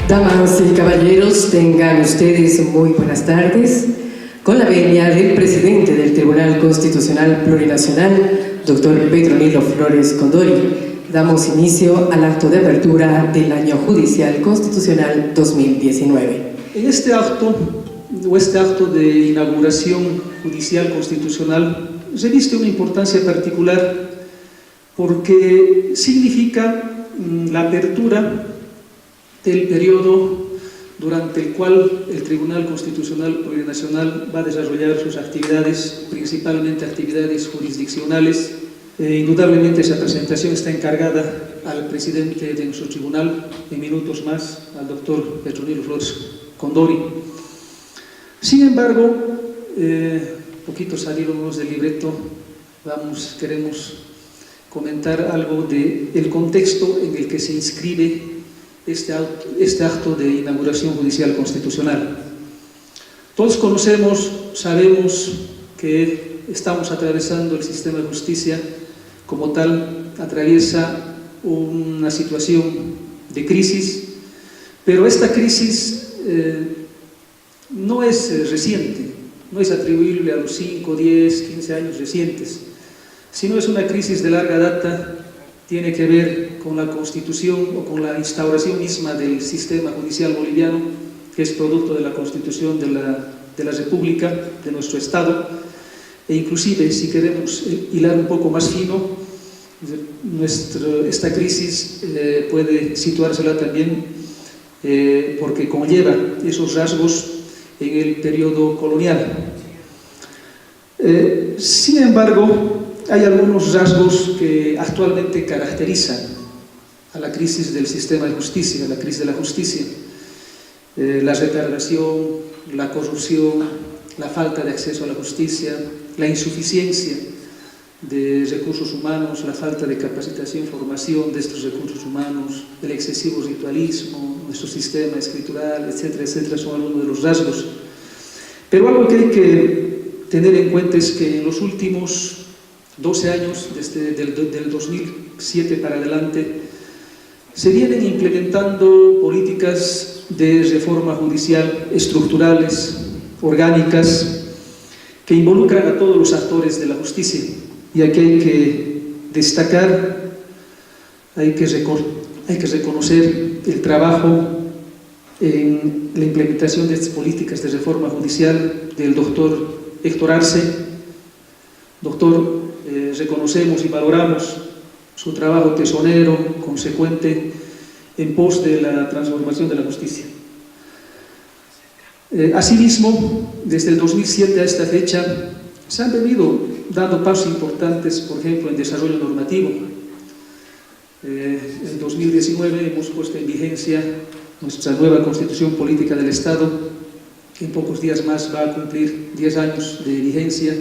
Damas y caballeros, tengan ustedes muy buenas tardes. Con la venia del presidente del Tribunal Constitucional Plurinacional, doctor Petronilo Flores Condori, damos inicio al acto de apertura del Año Judicial Constitucional 2019. En este acto de inauguración judicial constitucional reviste una importancia particular porque significa la apertura del periodo durante el cual el Tribunal Constitucional Plurinacional va a desarrollar sus actividades, principalmente actividades jurisdiccionales. Indudablemente esa presentación está encargada al presidente de nuestro tribunal, en minutos más, al doctor Petronilo Flores Condori. Sin embargo, poquito salirnos del libreto, queremos comentar algo del contexto en el que se inscribe este acto de inauguración judicial constitucional. Todos conocemos, sabemos que estamos atravesando el sistema de justicia como tal, atraviesa una situación de crisis, pero esta crisis no es reciente, no es atribuible a los 5, 10, 15 años recientes, sino es una crisis de larga data. Tiene que ver con la constitución o con la instauración misma del sistema judicial boliviano, que es producto de la constitución de la República, de nuestro Estado, e inclusive, si queremos hilar un poco más fino, esta crisis puede situársela también porque conlleva esos rasgos en el periodo colonial. Sin embargo, hay algunos rasgos que actualmente caracterizan a la crisis del sistema de justicia, a la crisis de la justicia. La retardación, la corrupción, la falta de acceso a la justicia, la insuficiencia de recursos humanos, la falta de capacitación y formación de estos recursos humanos, el excesivo ritualismo, nuestro sistema escritural, etcétera, etcétera, son algunos de los rasgos. Pero algo que hay que tener en cuenta es que en los últimos 12 años, desde del 2007 para adelante, se vienen implementando políticas de reforma judicial estructurales, orgánicas, que involucran a todos los actores de la justicia. Y aquí hay que destacar, hay que reconocer el trabajo en la implementación de estas políticas de reforma judicial del doctor Héctor Arce. Doctor, reconocemos y valoramos su trabajo tesonero, consecuente, en pos de la transformación de la justicia. Asimismo, desde el 2007 a esta fecha, se han venido dando pasos importantes, por ejemplo, en desarrollo normativo. En 2019 hemos puesto en vigencia nuestra nueva Constitución Política del Estado, que en pocos días más va a cumplir 10 años de vigencia.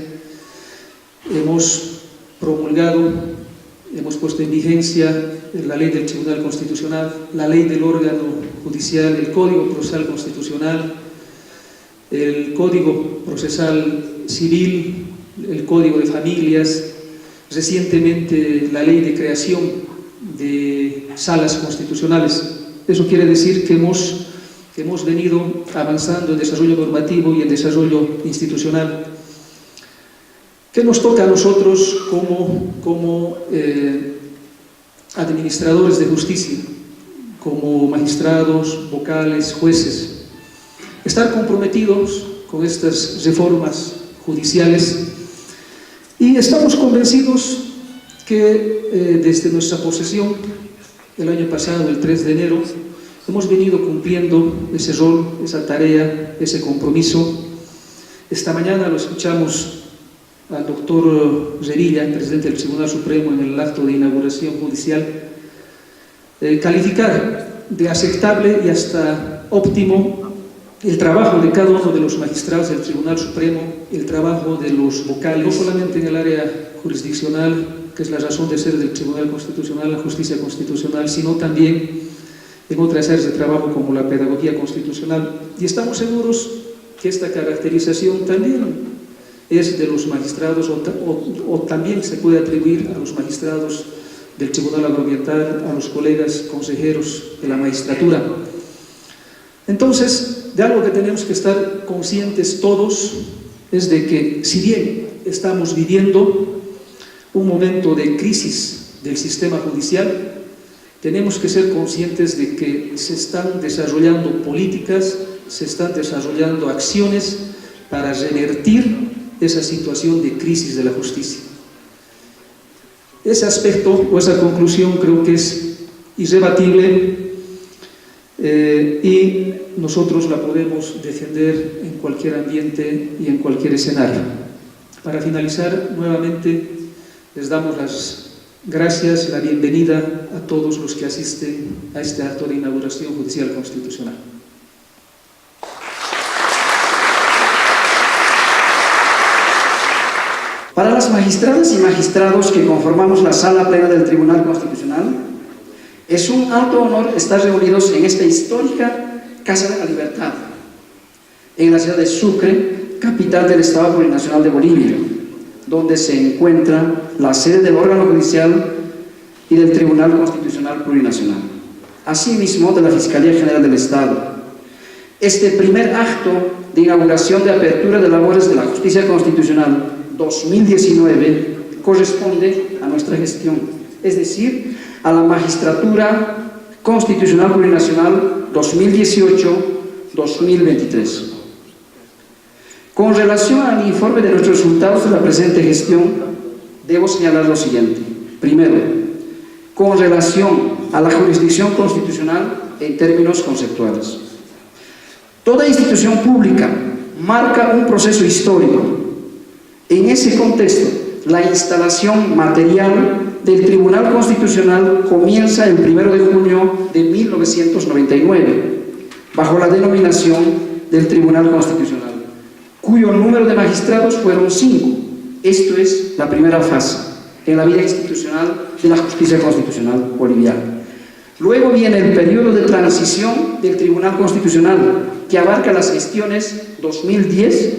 Hemos promulgado, hemos puesto en vigencia la ley del Tribunal Constitucional, la ley del órgano judicial, el Código Procesal Constitucional, el Código Procesal Civil, el Código de Familias, recientemente la ley de creación de salas constitucionales. Eso quiere decir que hemos venido avanzando en desarrollo normativo y en desarrollo institucional. ¿Qué nos toca a nosotros como administradores de justicia, como magistrados, vocales, jueces? Estar comprometidos con estas reformas judiciales, y estamos convencidos que desde nuestra posesión el año pasado, el 3 de enero, hemos venido cumpliendo ese rol, esa tarea, ese compromiso. Esta mañana lo escuchamos al doctor Revilla, presidente del Tribunal Supremo, en el acto de inauguración judicial, calificar de aceptable y hasta óptimo el trabajo de cada uno de los magistrados del Tribunal Supremo, el trabajo de los vocales, no solamente en el área jurisdiccional, que es la razón de ser del Tribunal Constitucional, la justicia constitucional, sino también en otras áreas de trabajo como la pedagogía constitucional. Y estamos seguros que esta caracterización también es de los magistrados o también se puede atribuir a los magistrados del Tribunal Agroambiental, a los colegas consejeros de la magistratura. Entonces, de algo que tenemos que estar conscientes todos es de que, si bien estamos viviendo un momento de crisis del sistema judicial, tenemos que ser conscientes de que se están desarrollando políticas, se están desarrollando acciones para revertir esa situación de crisis de la justicia. Ese aspecto o esa conclusión creo que es irrebatible y nosotros la podemos defender en cualquier ambiente y en cualquier escenario. Para finalizar, nuevamente les damos las gracias, la bienvenida a todos los que asisten a este acto de inauguración judicial constitucional. Para las magistradas y magistrados que conformamos la Sala Plena del Tribunal Constitucional, es un alto honor estar reunidos en esta histórica Casa de la Libertad, en la ciudad de Sucre, capital del Estado Plurinacional de Bolivia, donde se encuentra la sede del órgano judicial y del Tribunal Constitucional Plurinacional, asimismo de la Fiscalía General del Estado. Este primer acto de inauguración de apertura de labores de la Justicia Constitucional 2019 corresponde a nuestra gestión, es decir, a la Magistratura Constitucional Plurinacional 2018-2023. Con relación al informe de nuestros resultados de la presente gestión, debo señalar lo siguiente. Primero, con relación a la jurisdicción constitucional en términos conceptuales. Toda institución pública marca un proceso histórico. En ese contexto, la instalación material del Tribunal Constitucional comienza el 1 de junio de 1999, bajo la denominación del Tribunal Constitucional, cuyo número de magistrados fueron 5. Esto es la primera fase en la vida institucional de la justicia constitucional boliviana. Luego viene el periodo de transición del Tribunal Constitucional, que abarca las gestiones 2010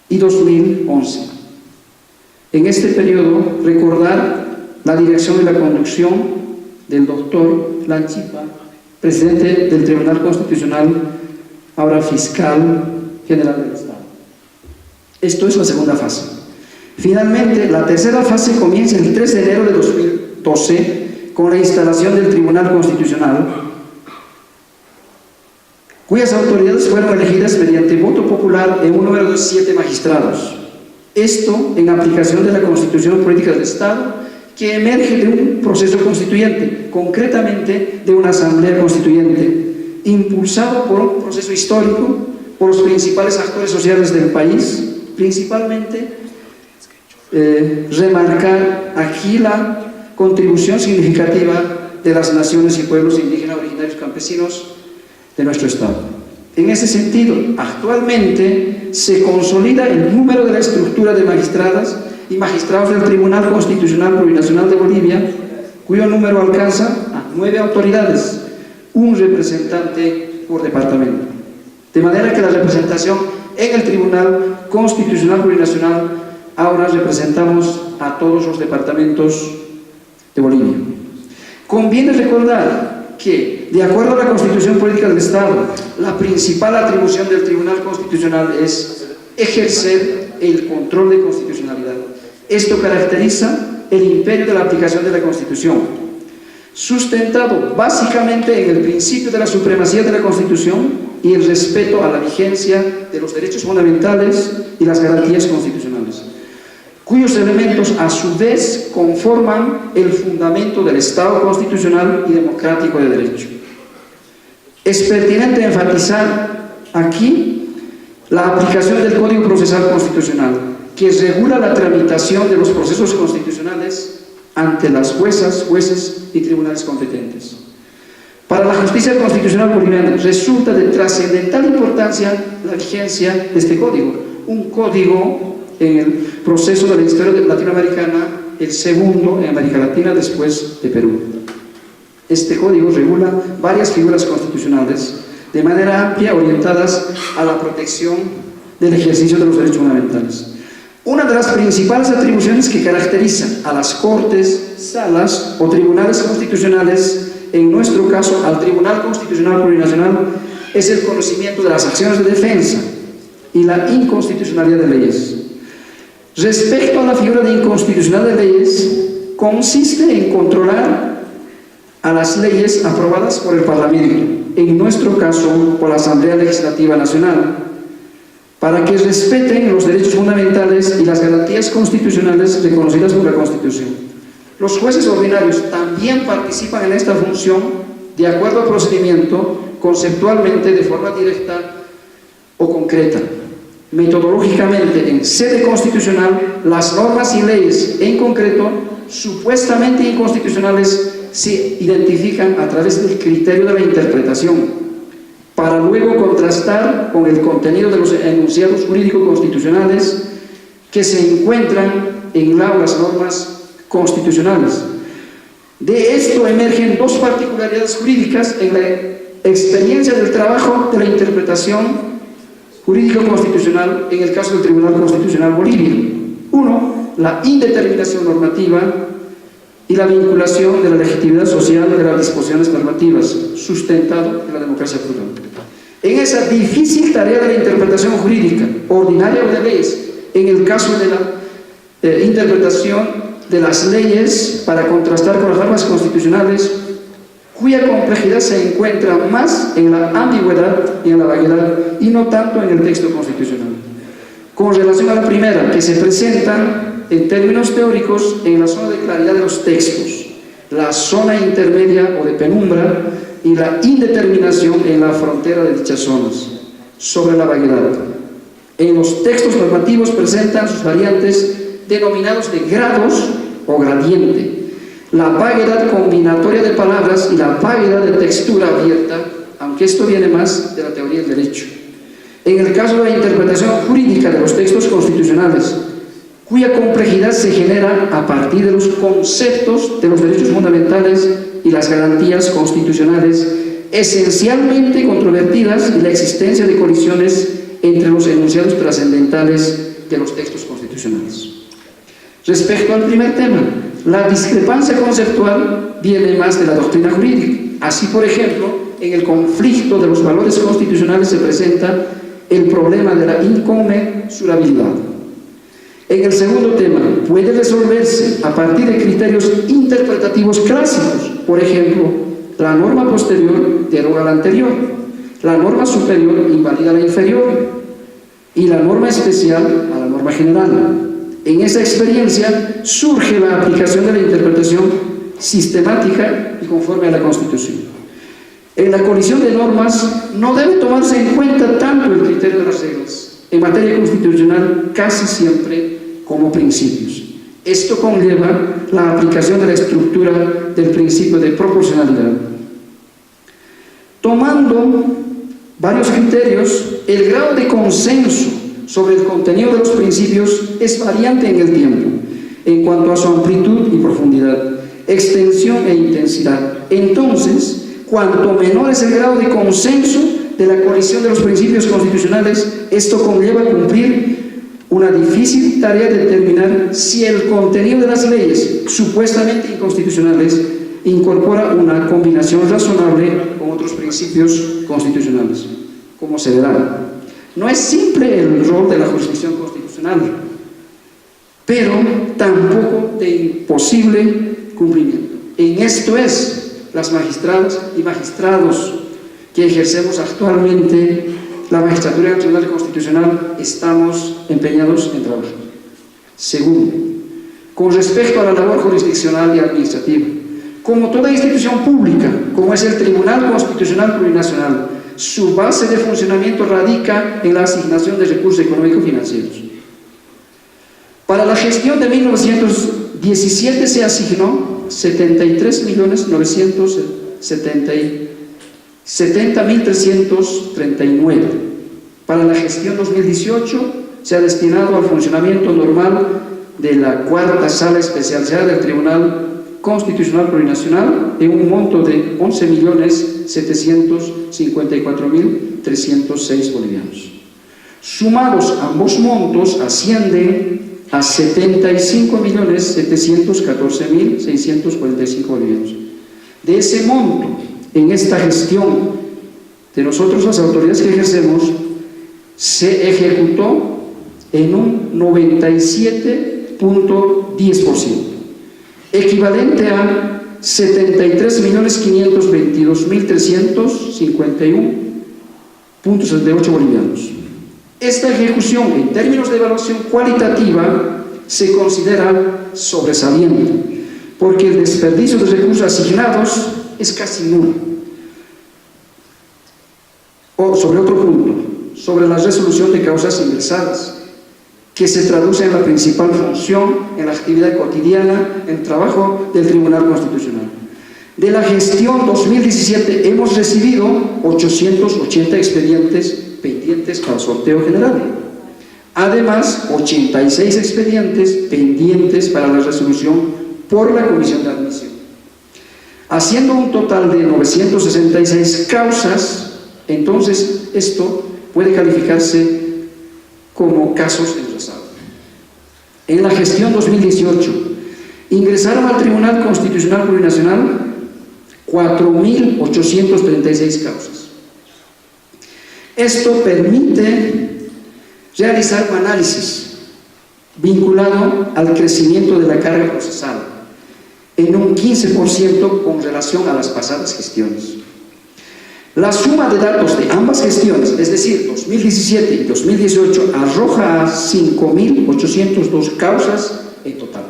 y 2011. En este periodo, recordar la dirección y la conducción del doctor Lanchipa, presidente del Tribunal Constitucional, ahora fiscal general del Estado. Esto es la segunda fase. Finalmente, la tercera fase comienza el 3 de enero de 2012 con la instalación del Tribunal Constitucional, cuyas autoridades fueron elegidas mediante voto popular en un número de 7 magistrados. Esto en aplicación de la Constitución Política del Estado, que emerge de un proceso constituyente, concretamente de una asamblea constituyente, impulsado por un proceso histórico, por los principales actores sociales del país, principalmente remarcar aquí la contribución significativa de las naciones y pueblos indígenas originarios campesinos de nuestro Estado. En ese sentido, actualmente se consolida el número de la estructura de magistradas y magistrados del Tribunal Constitucional Plurinacional de Bolivia, cuyo número alcanza a 9 autoridades, un representante por departamento. De manera que la representación en el Tribunal Constitucional Plurinacional ahora representamos a todos los departamentos de Bolivia. Conviene recordar que, de acuerdo a la Constitución Política del Estado, la principal atribución del Tribunal Constitucional es ejercer el control de constitucionalidad. Esto caracteriza el imperio de la aplicación de la Constitución, sustentado básicamente en el principio de la supremacía de la Constitución y el respeto a la vigencia de los derechos fundamentales y las garantías constitucionales, cuyos elementos a su vez conforman el fundamento del Estado constitucional y democrático de derecho. Es pertinente enfatizar aquí la aplicación del Código Procesal Constitucional, que regula la tramitación de los procesos constitucionales ante las juezas, jueces y tribunales competentes. Para la justicia constitucional boliviana resulta de trascendental importancia la vigencia de este código, un código en el proceso de la historia latinoamericana, el segundo en América Latina después de Perú. Este código regula varias figuras constitucionales de manera amplia orientadas a la protección del ejercicio de los derechos fundamentales. Una de las principales atribuciones que caracterizan a las cortes, salas o tribunales constitucionales, en nuestro caso al Tribunal Constitucional Plurinacional, es el conocimiento de las acciones de defensa y la inconstitucionalidad de leyes. Respecto a la figura de inconstitucionalidad de leyes, consiste en controlar a las leyes aprobadas por el Parlamento, en nuestro caso por la Asamblea Legislativa Nacional, para que respeten los derechos fundamentales y las garantías constitucionales reconocidas por la Constitución. Los jueces ordinarios también participan en esta función de acuerdo al procedimiento, conceptualmente de forma directa o concreta. Metodológicamente, en sede constitucional, las normas y leyes en concreto supuestamente inconstitucionales se identifican a través del criterio de la interpretación, para luego contrastar con el contenido de los enunciados jurídicos constitucionales que se encuentran en las normas constitucionales. De esto emergen dos particularidades jurídicas en la experiencia del trabajo de la interpretación jurídico-constitucional en el caso del Tribunal Constitucional Bolivia. Uno, la indeterminación normativa y la vinculación de la legitimidad social de las disposiciones normativas, sustentado en la democracia plural. En esa difícil tarea de la interpretación jurídica, ordinaria o de leyes, en el caso de la interpretación de las leyes para contrastar con las normas constitucionales, cuya complejidad se encuentra más en la ambigüedad y en la vaguedad, y no tanto en el texto constitucional. Con relación a la primera, que se presenta en términos teóricos en la zona de claridad de los textos, la zona intermedia o de penumbra y la indeterminación en la frontera de dichas zonas. Sobre la vaguedad, en los textos normativos presentan sus variantes denominados de grados o gradiente, la vaguedad combinatoria de palabras y la vaguedad de textura abierta, aunque esto viene más de la teoría del derecho. En el caso de la interpretación jurídica de los textos constitucionales, cuya complejidad se genera a partir de los conceptos de los derechos fundamentales y las garantías constitucionales, esencialmente controvertidas, y la existencia de colisiones entre los enunciados trascendentales de los textos constitucionales. Respecto al primer tema, la discrepancia conceptual viene más de la doctrina jurídica. Así, por ejemplo, en el conflicto de los valores constitucionales se presenta el problema de la inconmensurabilidad. En el segundo tema, puede resolverse a partir de criterios interpretativos clásicos. Por ejemplo, la norma posterior deroga la anterior, la norma superior invalida la inferior y la norma especial a la norma general. En esa experiencia surge la aplicación de la interpretación sistemática y conforme a la Constitución. En la colisión de normas no debe tomarse en cuenta tanto el criterio de las reglas, en materia constitucional casi siempre como principios. Esto conlleva la aplicación de la estructura del principio de proporcionalidad. Tomando varios criterios, el grado de consenso sobre el contenido de los principios es variante en el tiempo, en cuanto a su amplitud y profundidad, extensión e intensidad. Entonces, cuanto menor es el grado de consenso de la colisión de los principios constitucionales, esto conlleva cumplir una difícil tarea de determinar si el contenido de las leyes supuestamente inconstitucionales incorpora una combinación razonable con otros principios constitucionales. Como se verá, no es simple el rol de la jurisdicción constitucional, pero tampoco de imposible cumplimiento. En esto es las magistradas y magistrados que ejercemos actualmente la Magistratura Nacional y Constitucional estamos empeñados en trabajar. Segundo, con respecto a la labor jurisdiccional y administrativa, como toda institución pública, como es el Tribunal Constitucional Plurinacional, su base de funcionamiento radica en la asignación de recursos económico-financieros. Para la gestión de 1917 se asignó 73.970.339. Para la gestión 2018 se ha destinado al funcionamiento normal de la cuarta sala especializada del Tribunal Constitucional Plurinacional en un monto de 11.754.306 bolivianos. Sumados ambos montos ascienden a 75.714.645 bolivianos. De ese monto, en esta gestión de nosotros, las autoridades que ejercemos, se ejecutó en un 97.10%, equivalente a 73.522.351.78 bolivianos. Esta ejecución, en términos de evaluación cualitativa, se considera sobresaliente, porque el desperdicio de recursos asignados es casi nulo. O sobre otro punto, sobre la resolución de causas ingresadas, que se traduce en la principal función, en la actividad cotidiana, en el trabajo del Tribunal Constitucional. De la gestión 2017 hemos recibido 880 expedientes pendientes para sorteo general. Además, 86 expedientes pendientes para la resolución por la Comisión de Admisión, haciendo un total de 966 causas. Entonces, esto puede calificarse como casos enresados. En la gestión 2018, ingresaron al Tribunal Constitucional Plurinacional 4.836 causas. Esto permite realizar un análisis vinculado al crecimiento de la carga procesal en un 15% con relación a las pasadas gestiones. La suma de datos de ambas gestiones, es decir, 2017 y 2018, arroja a 5.802 causas en total.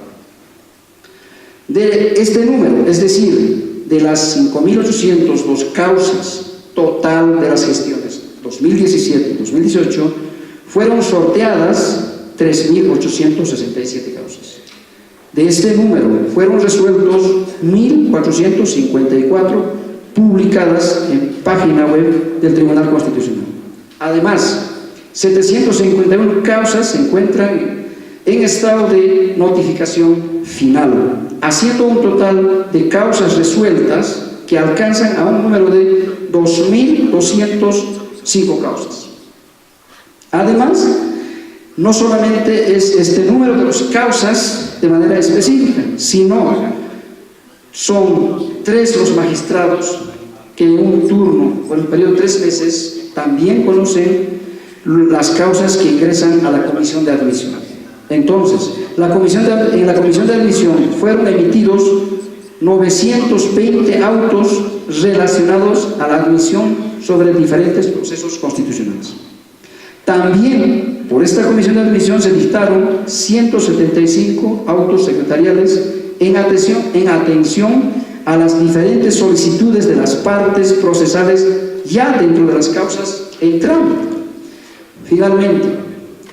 De este número, es decir, de las 5.802 causas total de las gestiones 2017 y 2018, fueron sorteadas 3.867 causas. De este número fueron resueltos 1.454 publicadas en página web del Tribunal Constitucional. Además, 751 causas se encuentran en estado de notificación final, haciendo un total de causas resueltas que alcanzan a un número de 2.205 causas. Además, no solamente es este número de las causas de manera específica, sino son 3 los magistrados que en un turno, por el periodo de 3 meses, también conocen las causas que ingresan a la Comisión de Admisión. Entonces, en la Comisión de Admisión fueron emitidos 920 autos relacionados a la admisión sobre diferentes procesos constitucionales. También, por esta Comisión de Admisión se dictaron 175 autos secretariales en atención a las diferentes solicitudes de las partes procesales ya dentro de las causas en trámite. Finalmente,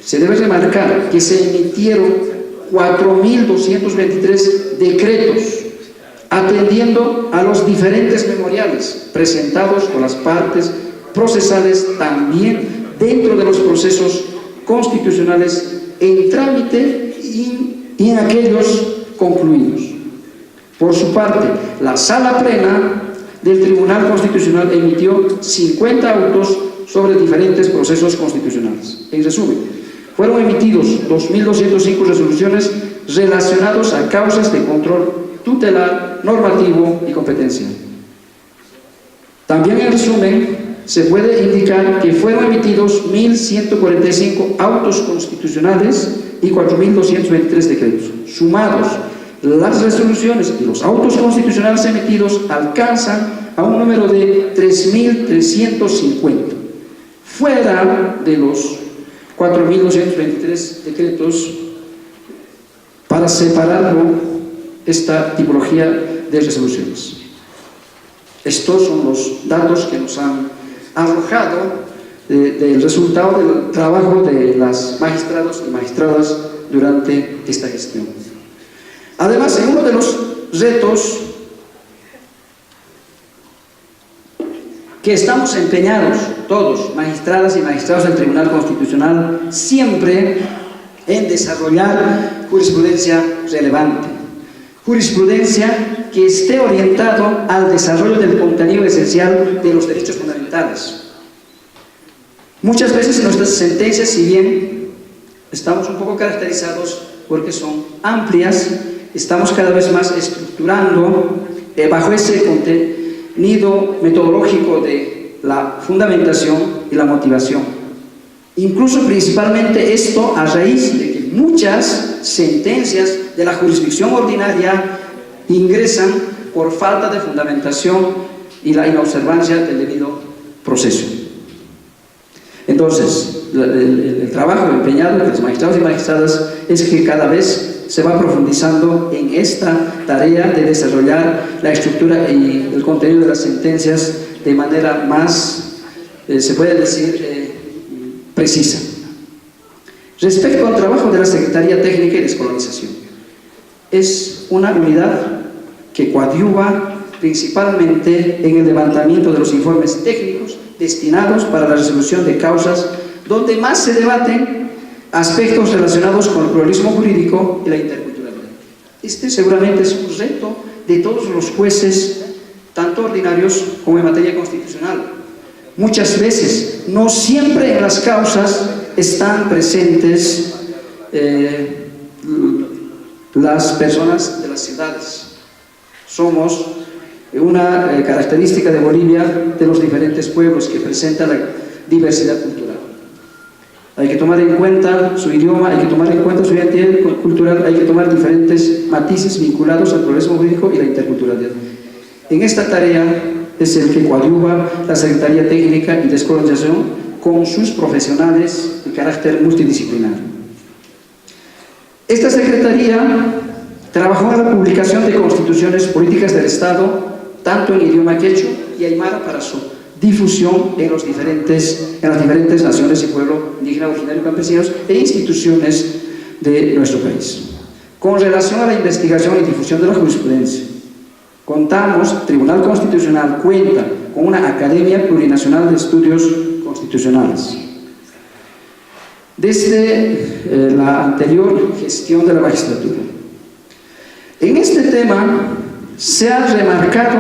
se debe remarcar que se emitieron 4.223 decretos atendiendo a los diferentes memoriales presentados por las partes procesales también dentro de los procesos constitucionales en trámite y en aquellos concluidos. Por su parte, la Sala Plena del Tribunal Constitucional emitió 50 autos sobre diferentes procesos constitucionales. En resumen, fueron emitidos 2.205 resoluciones relacionadas a causas de control tutelar, normativo y competencia. También en resumen, se puede indicar que fueron emitidos 1.145 autos constitucionales y 4.223 decretos. Sumados, las resoluciones y los autos constitucionales emitidos alcanzan a un número de 3.350, fuera de los 4.223 decretos, para separarlo esta tipología de resoluciones. Estos son los datos que nos han arrojado del resultado del trabajo de las magistrados y magistradas durante esta gestión. Además, en uno de los retos que estamos empeñados todos, magistradas y magistrados del Tribunal Constitucional, siempre en desarrollar jurisprudencia relevante, jurisprudencia que esté orientado al desarrollo del contenido esencial de los derechos fundamentales. Muchas veces nuestras sentencias, si bien estamos un poco caracterizados porque son amplias, estamos cada vez más estructurando bajo ese contenido metodológico de la fundamentación y la motivación. Incluso principalmente esto a raíz de que muchas sentencias de la jurisdicción ordinaria ingresan por falta de fundamentación y la inobservancia del debido proceso. Entonces, el trabajo empeñado de los magistrados y magistradas es que cada vez se va profundizando en esta tarea de desarrollar la estructura y el contenido de las sentencias de manera más, se puede decir, precisa. Respecto al trabajo de la Secretaría Técnica y Descolonización, es una unidad que coadyuva principalmente en el levantamiento de los informes técnicos destinados para la resolución de causas donde más se debaten aspectos relacionados con el pluralismo jurídico y la interculturalidad. Este seguramente es un reto de todos los jueces, tanto ordinarios como en materia constitucional. Muchas veces, no siempre en las causas están presentes las personas de las ciudades. Somos una característica de Bolivia de los diferentes pueblos que presenta la diversidad cultural. Hay que tomar en cuenta su idioma, hay que tomar en cuenta su identidad cultural, hay que tomar diferentes matices vinculados al pluralismo jurídico y la interculturalidad. En esta tarea es el que coadyuva la Secretaría Técnica y Descolonización con sus profesionales de carácter multidisciplinario. Esta Secretaría trabajó en la publicación de constituciones políticas del Estado, tanto en idioma quechua y aymara, para su difusión en las diferentes naciones y pueblos indígenas, originarios, campesinos e instituciones de nuestro país. Con relación a la investigación y difusión de la jurisprudencia, el Tribunal Constitucional cuenta con una Academia Plurinacional de Estudios Constitucionales. Desde la anterior gestión de la magistratura, en este tema se ha remarcado,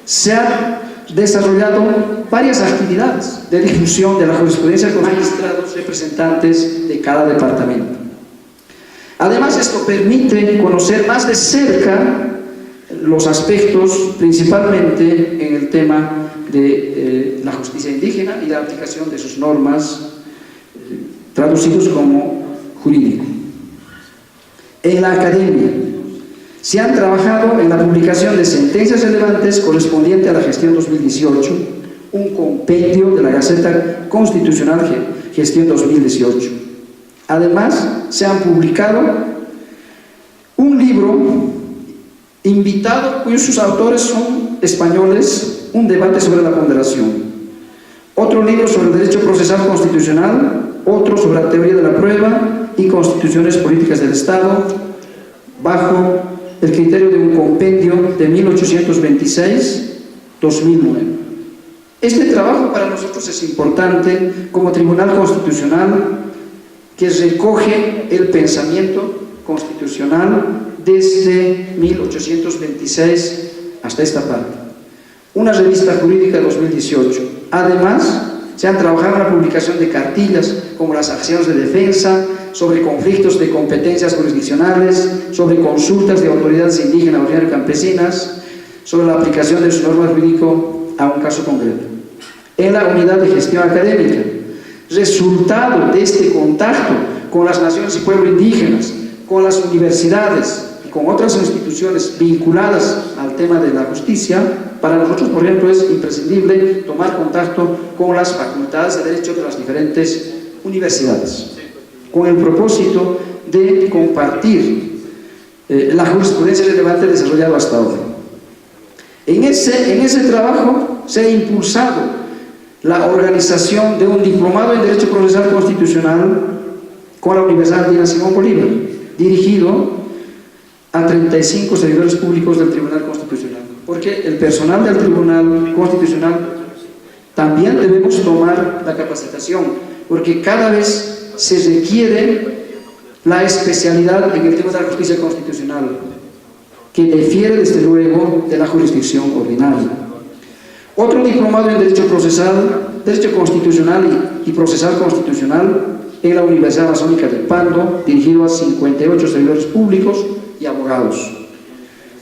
se ha desarrollado varias actividades de difusión de la jurisprudencia con magistrados representantes de cada departamento. Además, esto permite conocer más de cerca los aspectos, principalmente en el tema de la justicia indígena y la aplicación de sus normas, traducidos como jurídico. En la academia se han trabajado en la publicación de sentencias relevantes correspondiente a la gestión 2018, un compendio de la Gaceta Constitucional Gestión 2018. Además, se han publicado un libro invitado, cuyos autores son españoles, un debate sobre la ponderación, otro libro sobre el derecho procesal constitucional, otro sobre la teoría de la prueba y constituciones políticas del Estado, bajo el criterio de un compendio de 1826-2009. Este trabajo para nosotros es importante como Tribunal Constitucional, que recoge el pensamiento constitucional desde 1826 hasta esta parte. Una revista jurídica de 2018. Además, se han trabajado en la publicación de cartillas como las acciones de defensa, sobre conflictos de competencias jurisdiccionales, sobre consultas de autoridades indígenas, originarias y campesinas, sobre la aplicación de su norma jurídica a un caso concreto. En la unidad de gestión académica, resultado de este contacto con las naciones y pueblos indígenas, con las universidades y con otras instituciones vinculadas al tema de la justicia, para nosotros, por ejemplo, es imprescindible tomar contacto con las facultades de Derecho de las diferentes universidades, con el propósito de compartir la jurisprudencia relevante desarrollada hasta ahora. En ese trabajo se ha impulsado la organización de un diplomado en Derecho Procesal Constitucional con la Universidad Andina Simón Bolívar, dirigido a 35 servidores públicos del Tribunal Constitucional, porque el personal del Tribunal Constitucional también debemos tomar la capacitación, porque cada vez se requiere la especialidad en el tema de la justicia constitucional, que difiere desde luego de la jurisdicción ordinaria. Otro diplomado en Derecho Procesal, Derecho Constitucional y Procesal Constitucional en la Universidad Amazónica de Pando, dirigido a 58 servidores públicos y abogados.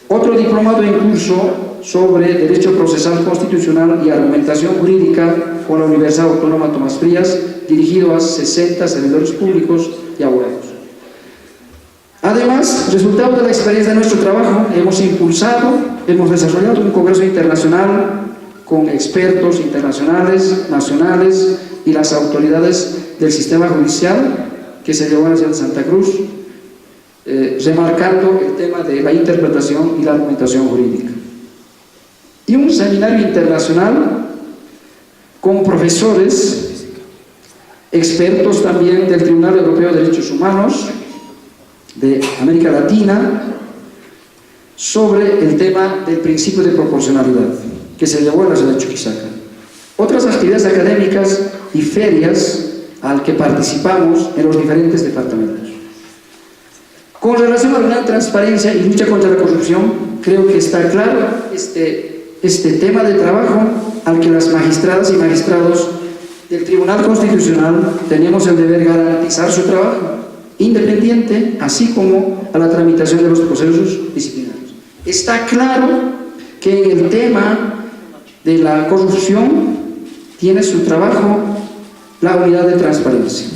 Otro diplomado en curso sobre Derecho Procesal Constitucional y Argumentación Jurídica con la Universidad Autónoma Tomás Frías, dirigido a 60 servidores públicos y abogados. Además, resultado de la experiencia de nuestro trabajo, hemos desarrollado un congreso internacional con expertos internacionales, nacionales y las autoridades del sistema judicial que se llevó a la ciudad de Santa Cruz, remarcando el tema de la interpretación y la argumentación jurídica. Y un seminario internacional con profesores, expertos también del Tribunal Europeo de Derechos Humanos de América Latina, sobre el tema del principio de proporcionalidad, que se llevó a la ciudad de Chuquisaca. Otras actividades académicas y ferias al que participamos en los diferentes departamentos. Con relación a la transparencia y lucha contra la corrupción, creo que está claro este tema de trabajo al que las magistradas y magistrados del Tribunal Constitucional tenemos el deber de garantizar su trabajo independiente, así como a la tramitación de los procesos disciplinarios. Está claro que en el tema de la corrupción tiene su trabajo la unidad de transparencia.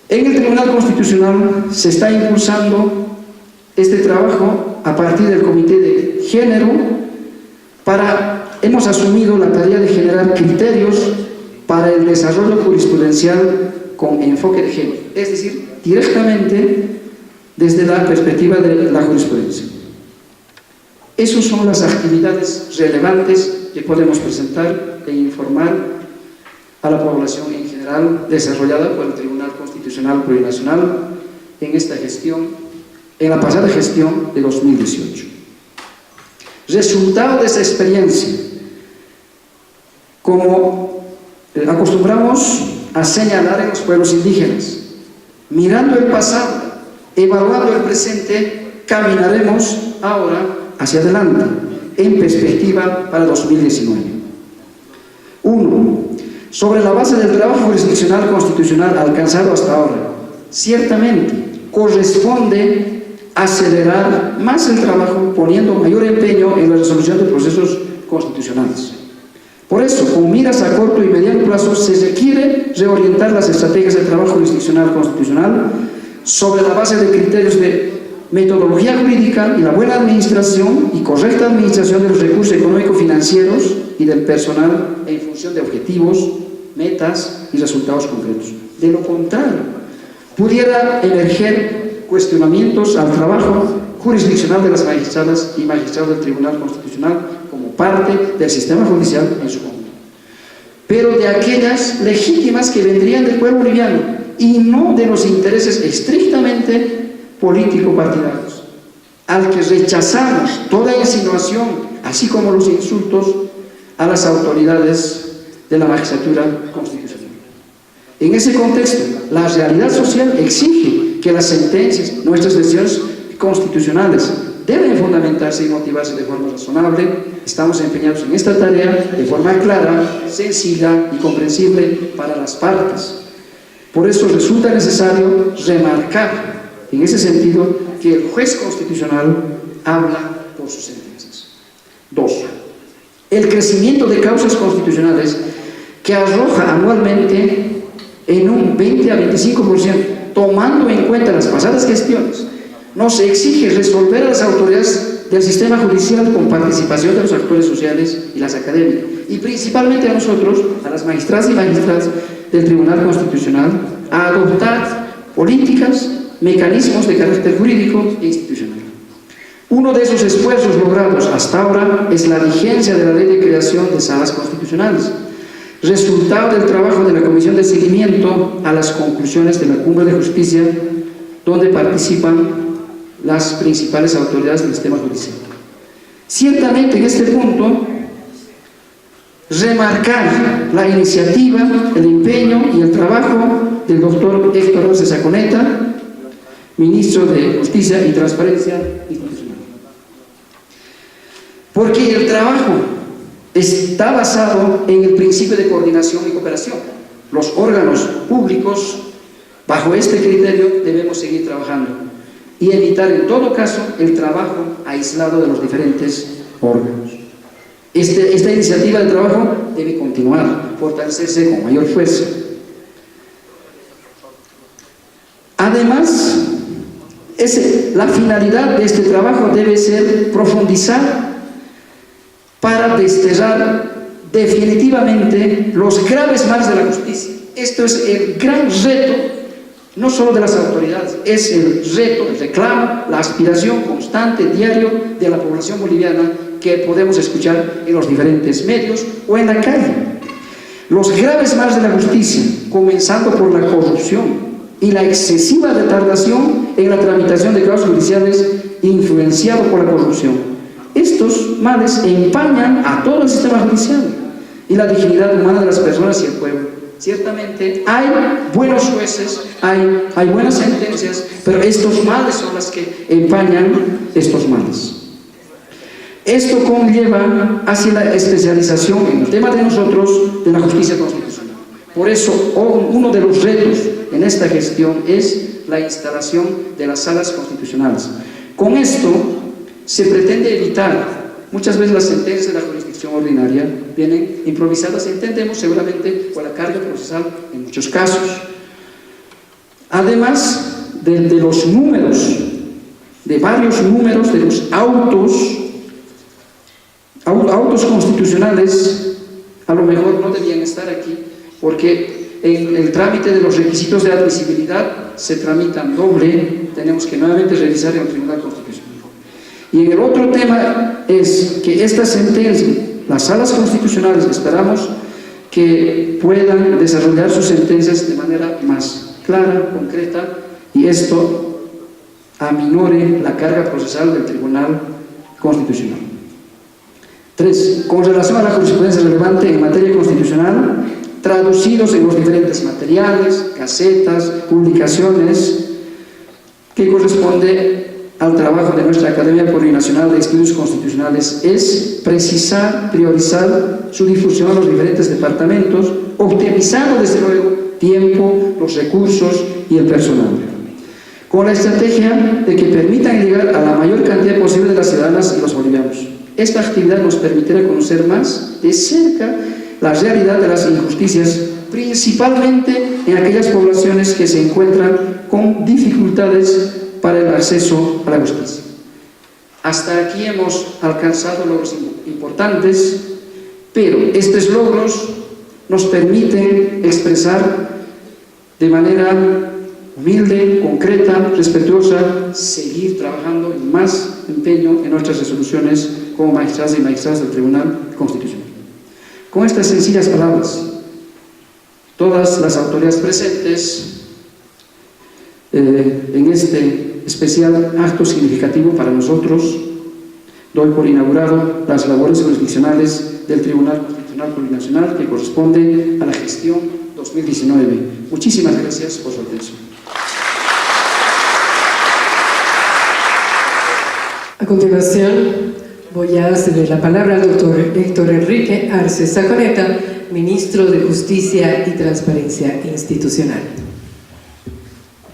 En el Tribunal Constitucional se está impulsando este trabajo a partir del Comité de Género. Hemos asumido la tarea de generar criterios para el desarrollo jurisprudencial con enfoque de género, es decir, directamente desde la perspectiva de la jurisprudencia. Esas son las actividades relevantes que podemos presentar e informar a la población en general, desarrollada por el Tribunal Constitucional Plurinacional en esta gestión, en la pasada gestión de 2018. Resultado de esa experiencia, como acostumbramos a señalar en los pueblos indígenas, mirando el pasado, evaluando el presente, caminaremos ahora hacia adelante, en perspectiva para 2019. 1. Sobre la base del trabajo jurisdiccional constitucional alcanzado hasta ahora, ciertamente corresponde acelerar más el trabajo poniendo mayor empeño en la resolución de procesos constitucionales. Por eso, con miras a corto y mediano plazo, se requiere reorientar las estrategias de trabajo jurisdiccional constitucional sobre la base de criterios de metodología jurídica y la buena administración y correcta administración de los recursos económico-financieros y del personal en función de objetivos, metas y resultados concretos. De lo contrario, pudiera emerger cuestionamientos al trabajo jurisdiccional de las magistradas y magistrados del Tribunal Constitucional como parte del sistema judicial en su conjunto, pero de aquellas legítimas que vendrían del pueblo boliviano y no de los intereses estrictamente político-partidarios, al que rechazamos toda insinuación, así como los insultos a las autoridades de la magistratura constitucional. En ese contexto, la realidad social exige que las sentencias, nuestras decisiones constitucionales, deben fundamentarse y motivarse de forma razonable. Estamos empeñados en esta tarea de forma clara, sencilla y comprensible para las partes. Por eso resulta necesario remarcar en ese sentido que el juez constitucional habla por sus sentencias. 2. El crecimiento de causas constitucionales que arroja anualmente en un 20 a 25%, tomando en cuenta las pasadas gestiones, nos exige resolver a las autoridades del sistema judicial con participación de los actores sociales y las académicas, y principalmente a nosotros, a las magistradas y magistrados del Tribunal Constitucional, a adoptar políticas, mecanismos de carácter jurídico e institucional. Uno de esos esfuerzos logrados hasta ahora es la vigencia de la Ley de Creación de Salas Constitucionales, resultado del trabajo de la Comisión de Seguimiento a las conclusiones de la Cumbre de Justicia, donde participan las principales autoridades del sistema judicial. Ciertamente en este punto, remarcar la iniciativa, el empeño y el trabajo del doctor Héctor Arce Saconeta, ministro de Justicia y Transparencia Institucional. Porque el trabajo está basado en el principio de coordinación y cooperación. Los órganos públicos, bajo este criterio, debemos seguir trabajando. y evitar en todo caso el trabajo aislado de los diferentes órganos. Esta iniciativa de trabajo debe continuar, fortalecerse con mayor fuerza. Además, la finalidad de este trabajo debe ser profundizar para desterrar definitivamente los graves males de la justicia. Esto es el gran reto, no solo de las autoridades, es el reto, el reclamo, la aspiración constante, diario de la población boliviana que podemos escuchar en los diferentes medios o en la calle. Los graves males de la justicia, comenzando por la corrupción y la excesiva retardación en la tramitación de causas judiciales influenciado por la corrupción. Estos males empañan a todo el sistema judicial y la dignidad humana de las personas y el pueblo. Ciertamente hay buenos jueces, hay buenas sentencias, pero estos males son los que empañan estos males. Esto conlleva hacia la especialización en el tema de nosotros de la justicia constitucional. Por eso, uno de los retos en esta gestión es la instalación de las salas constitucionales. Con esto se pretende evitar, muchas veces las sentencias de la jurisdicción ordinaria vienen improvisadas, entendemos seguramente por la carga procesal en muchos casos. Además de los números, de varios números de los autos constitucionales, a lo mejor no debían estar aquí, porque en el trámite de los requisitos de admisibilidad se tramitan doble, tenemos que nuevamente revisar en el Tribunal Constitucional. Y en el otro tema es que esta sentencia, las salas constitucionales, esperamos que puedan desarrollar sus sentencias de manera más clara, concreta, y esto aminore la carga procesal del Tribunal Constitucional. 3. Con relación a la jurisprudencia relevante en materia constitucional, traducidos en los diferentes materiales, gacetas, publicaciones, que corresponde al trabajo de nuestra Academia Plurinacional de Estudios Constitucionales, es precisar, priorizar su difusión a los diferentes departamentos, optimizando desde luego tiempo, los recursos y el personal, con la estrategia de que permitan llegar a la mayor cantidad posible de las ciudadanas y los bolivianos. Esta actividad nos permitirá conocer más de cerca la realidad de las injusticias, principalmente en aquellas poblaciones que se encuentran con dificultades para el acceso a la justicia. Hasta aquí hemos alcanzado logros importantes, pero estos logros nos permiten expresar de manera humilde, concreta, respetuosa, seguir trabajando en más empeño en nuestras resoluciones como magistrados y magistradas del Tribunal Constitucional. Con estas sencillas palabras, todas las autoridades presentes en este especial acto significativo para nosotros, doy por inaugurado las labores jurisdiccionales del Tribunal Constitucional Plurinacional que corresponde a la gestión 2019. Muchísimas gracias por su atención. A continuación, voy a ceder la palabra al doctor Héctor Enrique Arce Saconeta, ministro de Justicia y Transparencia Institucional.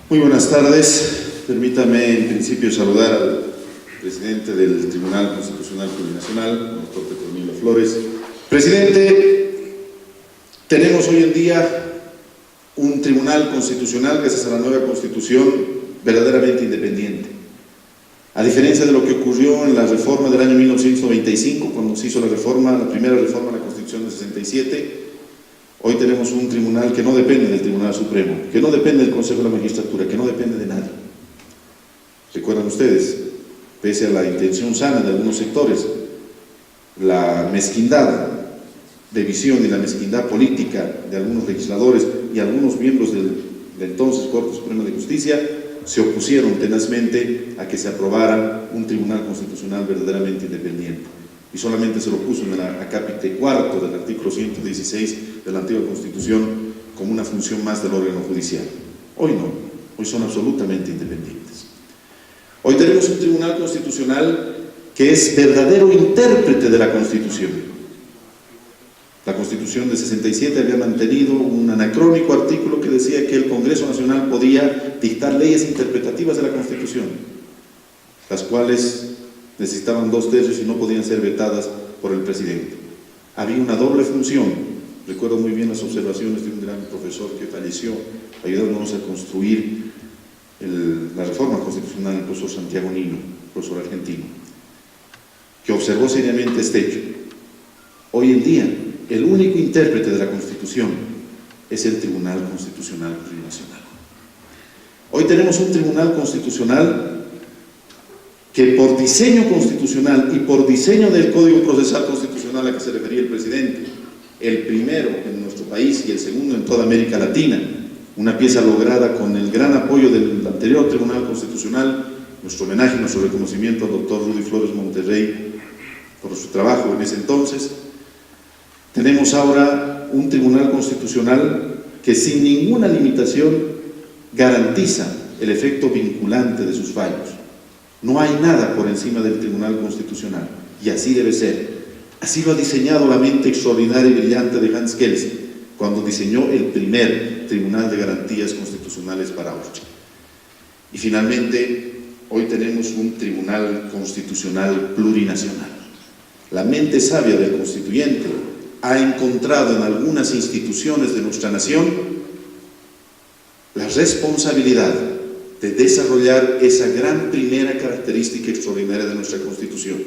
Muy buenas tardes. Permítame en principio saludar al presidente del Tribunal Constitucional Plurinacional, el doctor Petronilo Flores. Presidente, tenemos hoy en día un Tribunal Constitucional, gracias a la nueva Constitución, verdaderamente independiente. A diferencia de lo que ocurrió en la reforma del año 1995, cuando se hizo la primera reforma a la Constitución del 67, hoy tenemos un tribunal que no depende del Tribunal Supremo, que no depende del Consejo de la Magistratura, que no depende de nadie. ¿Recuerdan ustedes? Pese a la intención sana de algunos sectores, la mezquindad de visión y la mezquindad política de algunos legisladores y algunos miembros del entonces Corte Suprema de Justicia se opusieron tenazmente a que se aprobara un Tribunal Constitucional verdaderamente independiente. Y solamente se lo puso en el acápite cuarto del artículo 116 de la antigua Constitución como una función más del órgano judicial. Hoy no, hoy son absolutamente independientes. Hoy tenemos un Tribunal Constitucional que es verdadero intérprete de la Constitución. La Constitución de 67 había mantenido un anacrónico artículo que decía que el Congreso Nacional podía dictar leyes interpretativas de la Constitución, las cuales necesitaban 2/3 y no podían ser vetadas por el presidente. Había una doble función. Recuerdo muy bien las observaciones de un gran profesor que falleció, ayudándonos a construir la reforma constitucional, el profesor Santiago Nino, profesor argentino, que observó seriamente este hecho. Hoy en día, el único intérprete de la Constitución es el Tribunal Constitucional Plurinacional. Hoy tenemos un Tribunal Constitucional que por diseño constitucional y por diseño del Código Procesal Constitucional a que se refería el presidente, el primero en nuestro país y el segundo en toda América Latina, una pieza lograda con el gran apoyo del anterior Tribunal Constitucional, nuestro homenaje, nuestro reconocimiento al doctor Rudy Flores Monterrey por su trabajo en ese entonces. Tenemos ahora un Tribunal Constitucional que sin ninguna limitación garantiza el efecto vinculante de sus fallos. No hay nada por encima del Tribunal Constitucional, y así debe ser. Así lo ha diseñado la mente extraordinaria y brillante de Hans Kelsen cuando diseñó el primer Tribunal de Garantías Constitucionales para Austria. Y finalmente, hoy tenemos un Tribunal Constitucional Plurinacional. La mente sabia del constituyente ha encontrado en algunas instituciones de nuestra nación la responsabilidad de desarrollar esa gran primera característica extraordinaria de nuestra Constitución,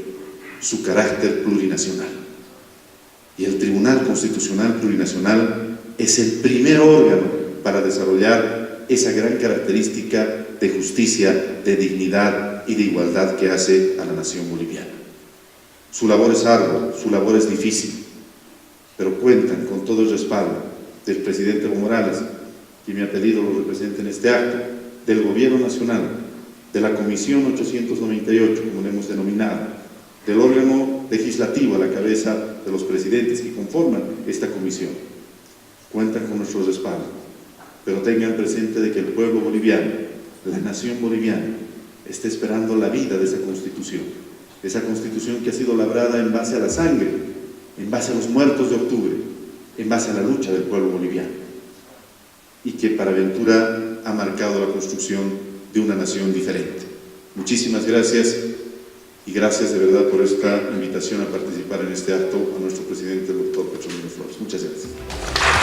su carácter plurinacional. Y el Tribunal Constitucional Plurinacional es el primer órgano para desarrollar esa gran característica de justicia, de dignidad y de igualdad que hace a la nación boliviana. Su labor es ardua, su labor es difícil, pero cuentan con todo el respaldo del presidente Evo Morales, que mi apellido lo representa en este acto, del Gobierno Nacional, de la Comisión 898, como le hemos denominado, del órgano legislativo a la cabeza de los presidentes que conforman esta comisión. Cuentan con nuestro respaldo, pero tengan presente de que el pueblo boliviano, la nación boliviana, está esperando la vida de esa Constitución que ha sido labrada en base a la sangre, en base a los muertos de octubre, en base a la lucha del pueblo boliviano, y que para Ventura ha marcado la construcción de una nación diferente. Muchísimas gracias, y gracias de verdad por esta invitación a participar en este acto a nuestro presidente, el doctor Petronilo Flores. Muchas gracias.